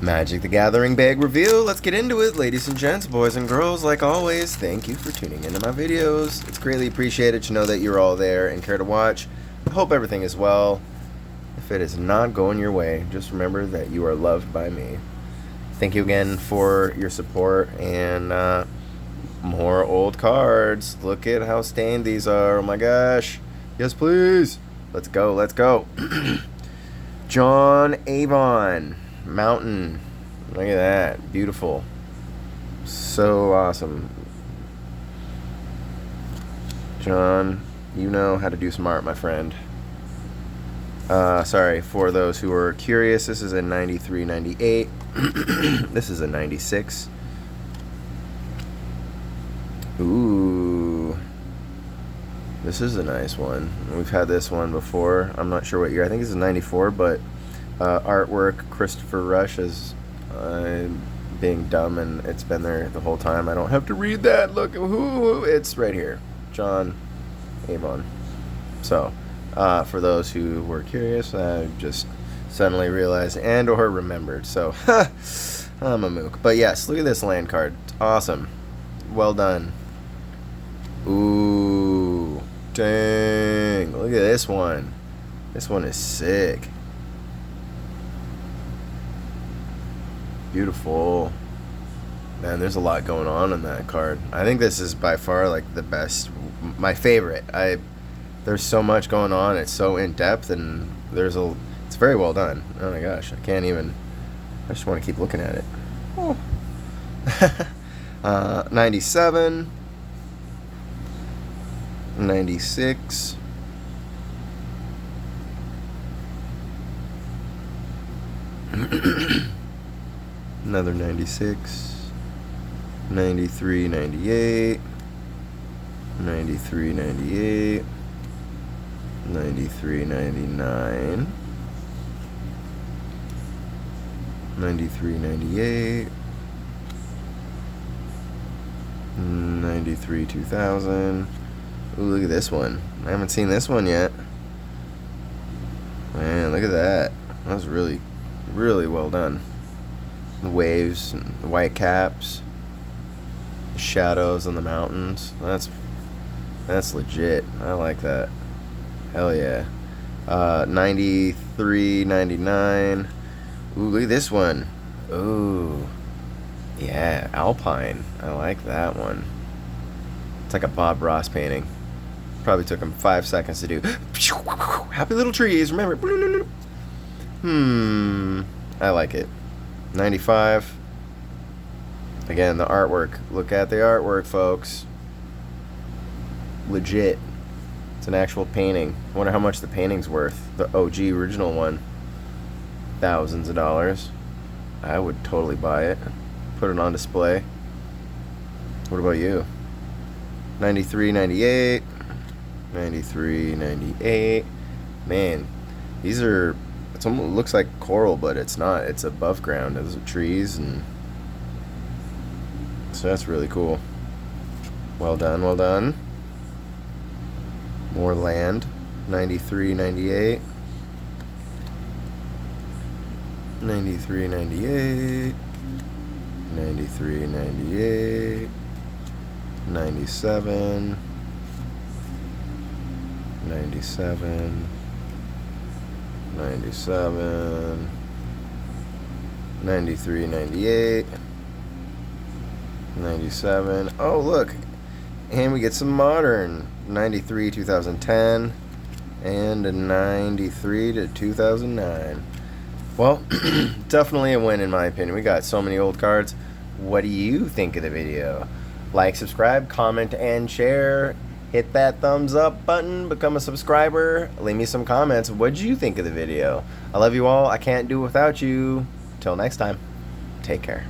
Magic the Gathering bag reveal. Let's get into it, ladies and gents, boys and girls. Like always, thank you for tuning into my videos. It's greatly appreciated to know that you're all there and care to watch. I hope everything is well. If it is not going your way, just remember that you are loved by me. Thank you again for your support and more old cards. Look at how stained these are. Oh my gosh. Yes, please. Let's go. Let's go. John Avon. Mountain. Look at that. Beautiful. So awesome. John, you know how to do smart, my friend. Sorry, for those who are curious, this is a 93, 98. This is a 96. Ooh. This is a nice one. We've had this one before. I'm not sure what year. I think this is 94, but artwork, Christopher Rush is being dumb, and it's been there the whole time. I don't have to read that. Look, it's right here. John Avon. So, for those who were curious, I just suddenly realized and or remembered. So, I'm a mook. But yes, look at this land card. It's awesome. Well done. Ooh. Dang. Look at this one. This one is sick. Beautiful. Man, there's a lot going on in that card. I think this is by far like the best, my favorite. There's so much going on. It's so in depth, and it's very well done. Oh my gosh, I just want to keep looking at it. Oh. 97, 96. Another 96, 93, 98, 93, 98, 93, 99, 93, 98, 93, 2000. Ooh, look at this one. I haven't seen this one yet. Man, look at that. That was really, really well done. The waves, and the white caps, the shadows on the mountains. That's legit. I like that. Hell yeah. 93, 99. Ooh, look at this one. Ooh. Yeah, Alpine. I like that one. It's like a Bob Ross painting. Probably took him 5 seconds to do. Happy little trees, remember. I like it. 95. Again, the artwork. Look at the artwork, folks. Legit. It's an actual painting. I wonder how much the painting's worth. The OG original one. Thousands of dollars. I would totally buy it. Put it on display. What about you? 93, 98. 93, 98. Man, these are... It almost looks like coral, but it's not. It's above ground. Those are trees, and so that's really cool. Well done, well done. More land. 93, 98. 93, 98. 93, 98. 97. 97. 97, 93, 98, 97. Oh, look. And we get some modern. 93, 2010, and a 93 to 2009. Well, definitely a win in my opinion. We got so many old cards. What do you think of the video? Like, subscribe, comment, and share. Hit that thumbs up button, become a subscriber, leave me some comments. What did you think of the video? I love you all. I can't do it without you. Till next time, take care.